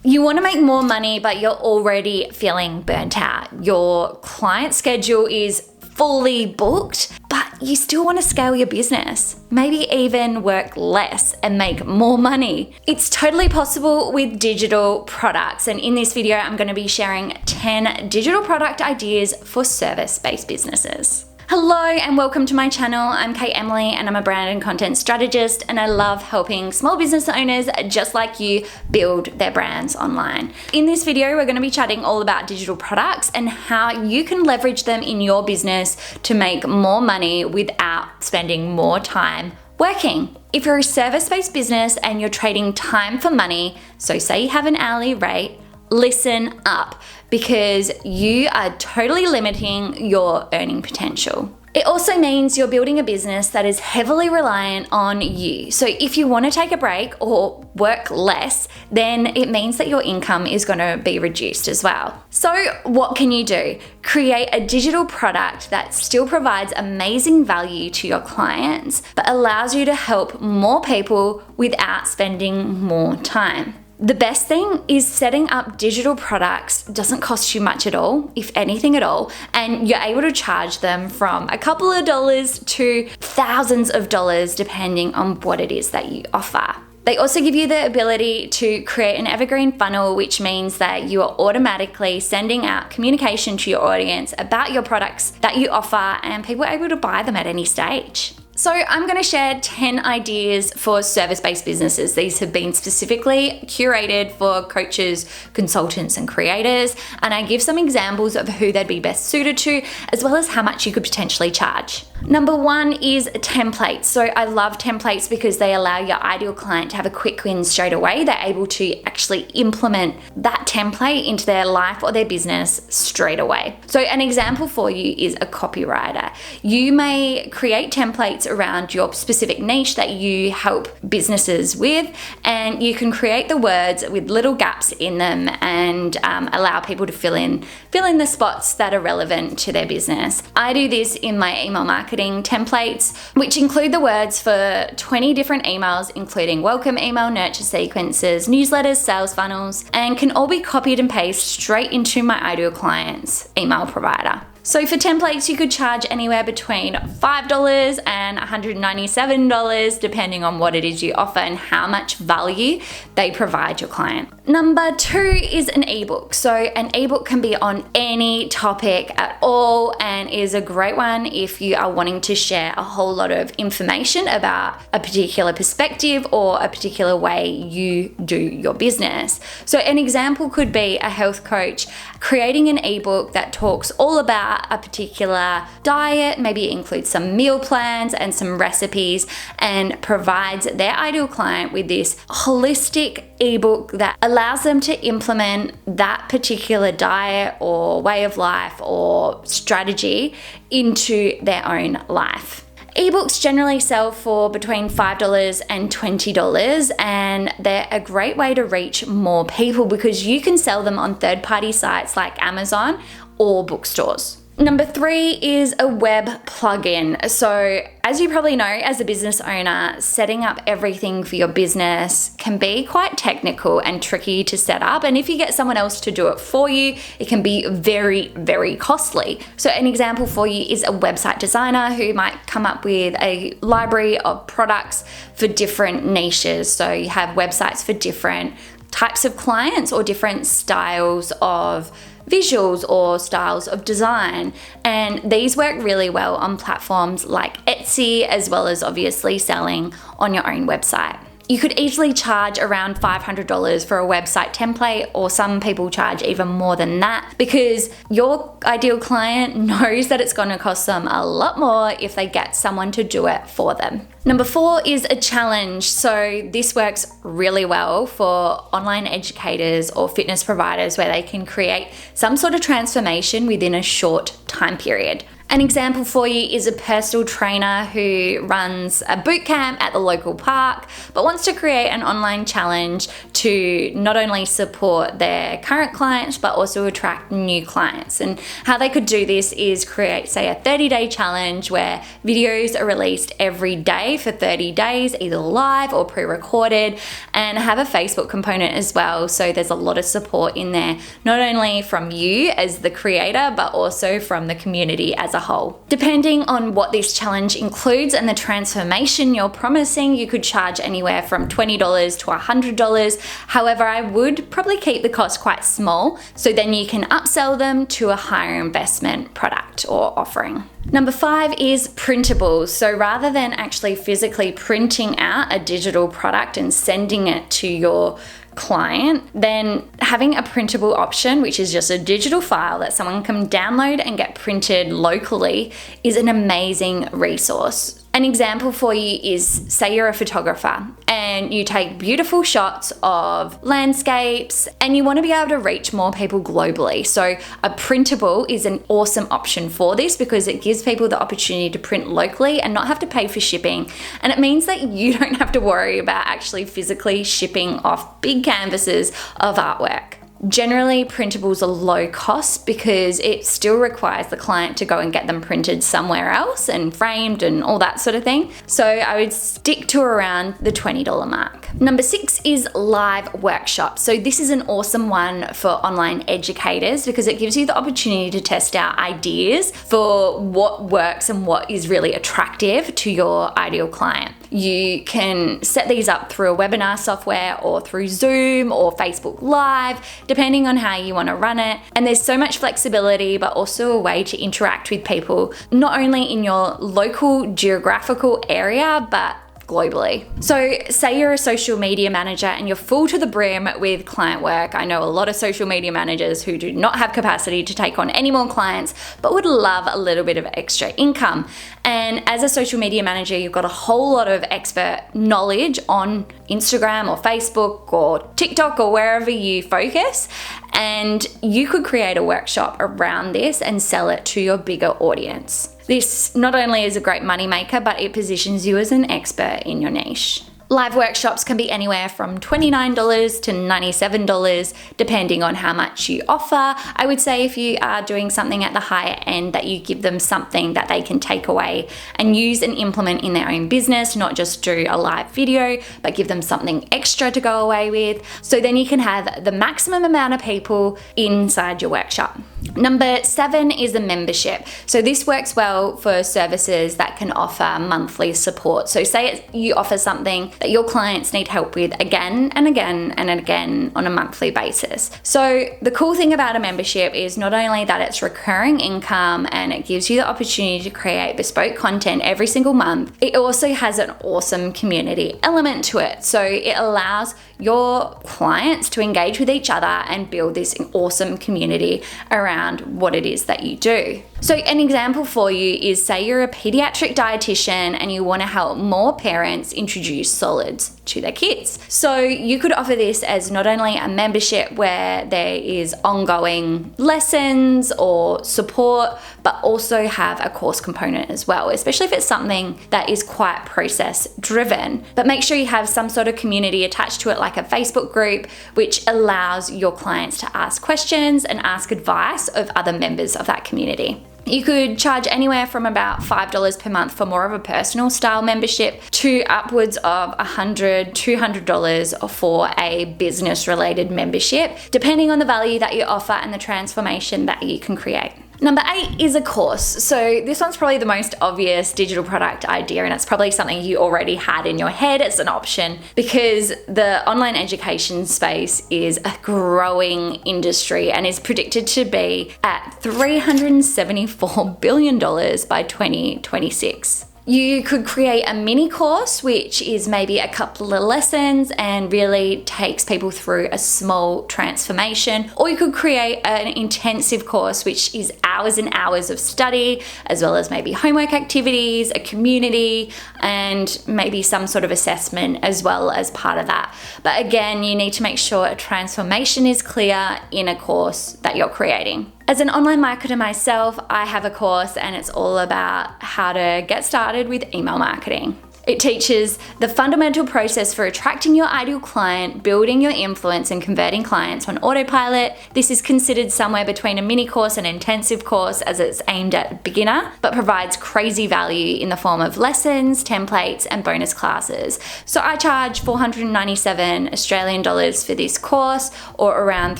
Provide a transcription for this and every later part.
You want to make more money, but you're already feeling burnt out. Your client schedule is fully booked, but you still want to scale your business. Maybe even work less and make more money. It's totally possible with digital products. And in this video, I'm going to be sharing 10 digital product ideas for service-based businesses. Hello and welcome to my channel. I'm Kate Emily and I'm a brand and content strategist, and I love helping small business owners just like you build their brands online. In this video, we're going to be chatting all about digital products and how you can leverage them in your business to make more money without spending more time working. If you're a service-based business and you're trading time for money, so say you have an hourly rate, listen up, because you are totally limiting your earning potential. It also means you're building a business that is heavily reliant on you. So if you want to take a break or work less, then it means that your income is going to be reduced as well. So what can you do? Create a digital product that still provides amazing value to your clients, but allows you to help more people without spending more time. The best thing is setting up digital products doesn't cost you much at all, if anything at all, and you're able to charge them from a couple of dollars to thousands of dollars depending on what it is that you offer. They also give you the ability to create an evergreen funnel, which means that you are automatically sending out communication to your audience about your products that you offer, and people are able to buy them at any stage. So I'm going to share 10 ideas for service-based businesses. These have been specifically curated for coaches, consultants, and creators, and I give some examples of who they'd be best suited to, as well as how much you could potentially charge. Number one is templates. So I love templates because they allow your ideal client to have a quick win straight away. They're able to actually implement that template into their life or their business straight away. So an example for you is a copywriter. You may create templates around your specific niche that you help businesses with, and you can create the words with little gaps in them and allow people to fill in the spots that are relevant to their business. I do this in my email marketing templates, which include the words for 20 different emails, including welcome email, nurture sequences, newsletters, sales funnels, and can all be copied and pasted straight into my ideal client's email provider. So for templates, you could charge anywhere between $5 and $197, depending on what it is you offer and how much value they provide your client. Number two is an ebook. So an ebook can be on any topic at all and is a great one if you are wanting to share a whole lot of information about a particular perspective or a particular way you do your business. So an example could be a health coach creating an ebook that talks all about a particular diet, maybe it includes some meal plans and some recipes, and provides their ideal client with this holistic ebook that allows them to implement that particular diet or way of life or strategy into their own life. Ebooks generally sell for between $5 and $20, and they're a great way to reach more people because you can sell them on third-party sites like Amazon or bookstores. Number three is a web plugin. So as you probably know, as a business owner, setting up everything for your business can be quite technical and tricky to set up. And if you get someone else to do it for you, it can be very, very costly. So an example for you is a website designer who might come up with a library of products for different niches. So you have websites for different types of clients or different styles of visuals or styles of design, and these work really well on platforms like Etsy, as well as obviously selling on your own website. You could easily charge around $500 for a website template, or some people charge even more than that because your ideal client knows that it's going to cost them a lot more if they get someone to do it for them. Number four is a challenge. So this works really well for online educators or fitness providers where they can create some sort of transformation within a short time period. An example for you is a personal trainer who runs a boot camp at the local park but wants to create an online challenge to not only support their current clients, but also attract new clients. And how they could do this is create, say, a 30-day challenge where videos are released every day for 30 days, either live or pre-recorded, and have a Facebook component as well. So there's a lot of support in there, not only from you as the creator, but also from the community as a whole. Depending on what this challenge includes and the transformation you're promising, you could charge anywhere from $20 to $100. However, I would probably keep the cost quite small, so then you can upsell them to a higher investment product or offering. Number 5 is printables. So rather than actually physically printing out a digital product and sending it to your client, then having a printable option, which is just a digital file that someone can download and get printed locally, is an amazing resource. An example for you is, say you're a photographer and you take beautiful shots of landscapes and you want to be able to reach more people globally. So a printable is an awesome option for this because it gives people the opportunity to print locally and not have to pay for shipping. And it means that you don't have to worry about actually physically shipping off big canvases of artwork. Generally, printables are low cost because it still requires the client to go and get them printed somewhere else and framed and all that sort of thing. So I would stick to around the $20 mark. Number 6 is live workshops. So this is an awesome one for online educators because it gives you the opportunity to test out ideas for what works and what is really attractive to your ideal client. You can set these up through a webinar software or through Zoom or Facebook Live, depending on how you want to run it. And there's so much flexibility, but also a way to interact with people, not only in your local geographical area, but globally. So say you're a social media manager and you're full to the brim with client work. I know a lot of social media managers who do not have capacity to take on any more clients, but would love a little bit of extra income. And as a social media manager, you've got a whole lot of expert knowledge on Instagram or Facebook or TikTok or wherever you focus. And you could create a workshop around this and sell it to your bigger audience. This not only is a great moneymaker, but it positions you as an expert in your niche. Live workshops can be anywhere from $29 to $97, depending on how much you offer. I would say if you are doing something at the higher end, that you give them something that they can take away and use and implement in their own business, not just do a live video, but give them something extra to go away with. So then you can have the maximum amount of people inside your workshop. Number 7 is the membership. So this works well for services that can offer monthly support. So say you offer something that your clients need help with again and again and again on a monthly basis. So the cool thing about a membership is not only that it's recurring income and it gives you the opportunity to create bespoke content every single month, it also has an awesome community element to it. So it allows your clients to engage with each other and build this awesome community around what it is that you do. So an example for you is, say you're a pediatric dietitian and you want to help more parents introduce solids to their kids. So you could offer this as not only a membership where there is ongoing lessons or support, but also have a course component as well, especially if it's something that is quite process driven. But make sure you have some sort of community attached to it, like a Facebook group, which allows your clients to ask questions and ask advice of other members of that community. You could charge anywhere from about $5 per month for more of a personal style membership to upwards of $100, $200 for a business related membership, depending on the value that you offer and the transformation that you can create. Number 8 is a course. So this one's probably the most obvious digital product idea, and it's probably something you already had in your head as an option because the online education space is a growing industry and is predicted to be at $374 billion by 2026. You could create a mini course, which is maybe a couple of lessons and really takes people through a small transformation. Or you could create an intensive course, which is hours and hours of study, as well as maybe homework activities, a community, and maybe some sort of assessment as well as part of that. But again, you need to make sure a transformation is clear in a course that you're creating. As an online marketer myself, I have a course and it's all about how to get started with email marketing. It teaches the fundamental process for attracting your ideal client, building your influence, and converting clients on autopilot. This is considered somewhere between a mini course and intensive course, as it's aimed at beginner, but provides crazy value in the form of lessons, templates, and bonus classes. So I charge 497 Australian dollars for this course, or around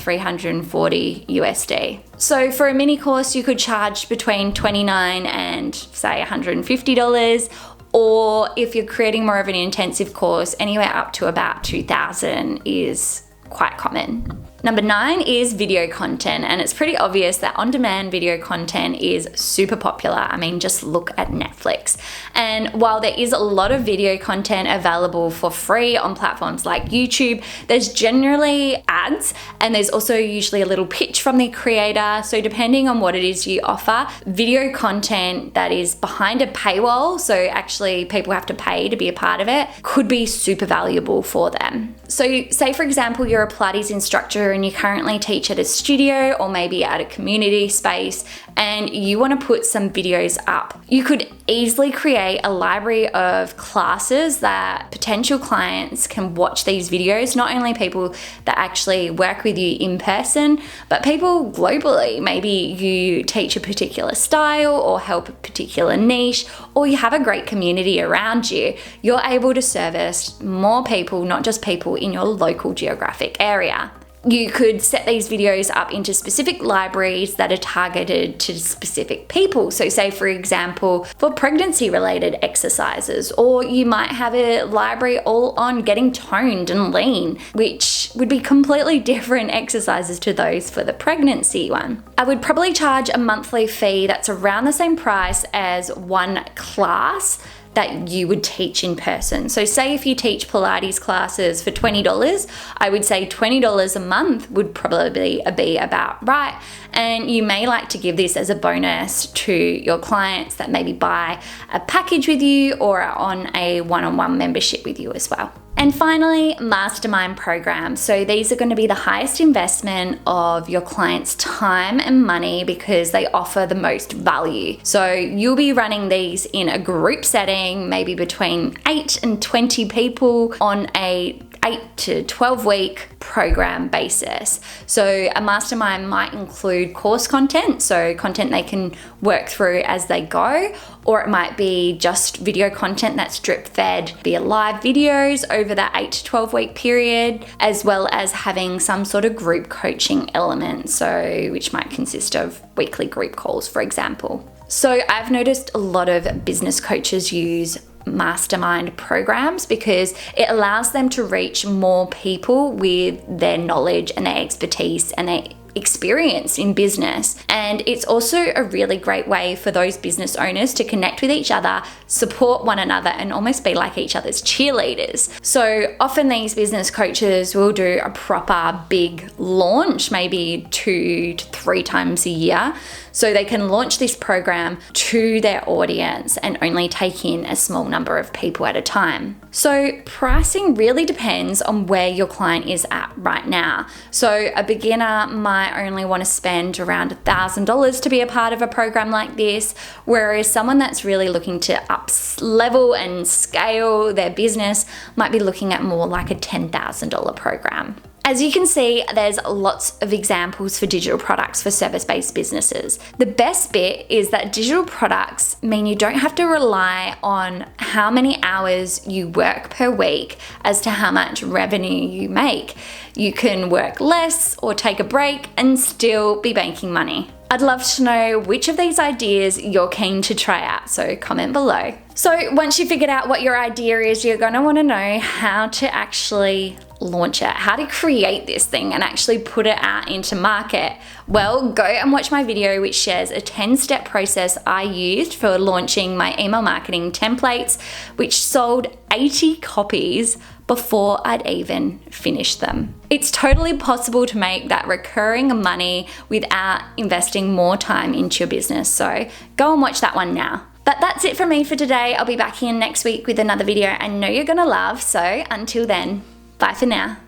340 USD. So for a mini course, you could charge between $29 and say $150. Or if you're creating more of an intensive course, anywhere up to about $2,000 is quite common. Number 9 is video content, and it's pretty obvious that on-demand video content is super popular. I mean, just look at Netflix. And while there is a lot of video content available for free on platforms like YouTube, there's generally ads, and there's also usually a little pitch from the creator. So depending on what it is you offer, video content that is behind a paywall, so actually people have to pay to be a part of it, could be super valuable for them. So say for example, you're a Pilates instructor and you currently teach at a studio or maybe at a community space, and you want to put some videos up. You could easily create a library of classes that potential clients can watch these videos, not only people that actually work with you in person, but people globally. Maybe you teach a particular style or help a particular niche, or you have a great community around you. You're able to service more people, not just people in your local geographic area. You could set these videos up into specific libraries that are targeted to specific people. So say for example, for pregnancy related exercises, or you might have a library all on getting toned and lean, which would be completely different exercises to those for the pregnancy one. I would probably charge a monthly fee that's around the same price as one class that you would teach in person. So say if you teach Pilates classes for $20, I would say $20 a month would probably be about right. And you may like to give this as a bonus to your clients that maybe buy a package with you or are on a one-on-one membership with you as well. And finally, mastermind programs. So these are going to be the highest investment of your client's time and money because they offer the most value. So you'll be running these in a group setting, maybe between 8 and 20 people on a 8 to 12 week program basis. So a mastermind might include course content, so content they can work through as they go, or it might be just video content that's drip fed via live videos over that 8 to 12 week period, as well as having some sort of group coaching element, so which might consist of weekly group calls, for example. So I've noticed a lot of business coaches use mastermind programs because it allows them to reach more people with their knowledge and their expertise and their experience in business. And it's also a really great way for those business owners to connect with each other, support one another, and almost be like each other's cheerleaders. So often these business coaches will do a proper big launch, maybe 2 to 3 times a year, so they can launch this program to their audience and only take in a small number of people at a time. So pricing really depends on where your client is at right now. So a beginner might only want to spend around $1,000 to be a part of a program like this, whereas someone that's really looking to up level and scale their business might be looking at more like a $10,000 program. As you can see, there's lots of examples for digital products for service-based businesses. The best bit is that digital products mean you don't have to rely on how many hours you work per week as to how much revenue you make. You can work less or take a break and still be making money. I'd love to know which of these ideas you're keen to try out, so comment below. So once you figured out what your idea is, you're going to want to know how to actually launch it, how to create this thing and actually put it out into market. Well, go and watch my video which shares a 10-step process I used for launching my email marketing templates, which sold 80 copies before I'd even finished them. It's totally possible to make that recurring money without investing more time into your business, so go and watch that one now. But that's it from me for today. I'll be back here next week with another video I know you're gonna love, so until then, bye for now.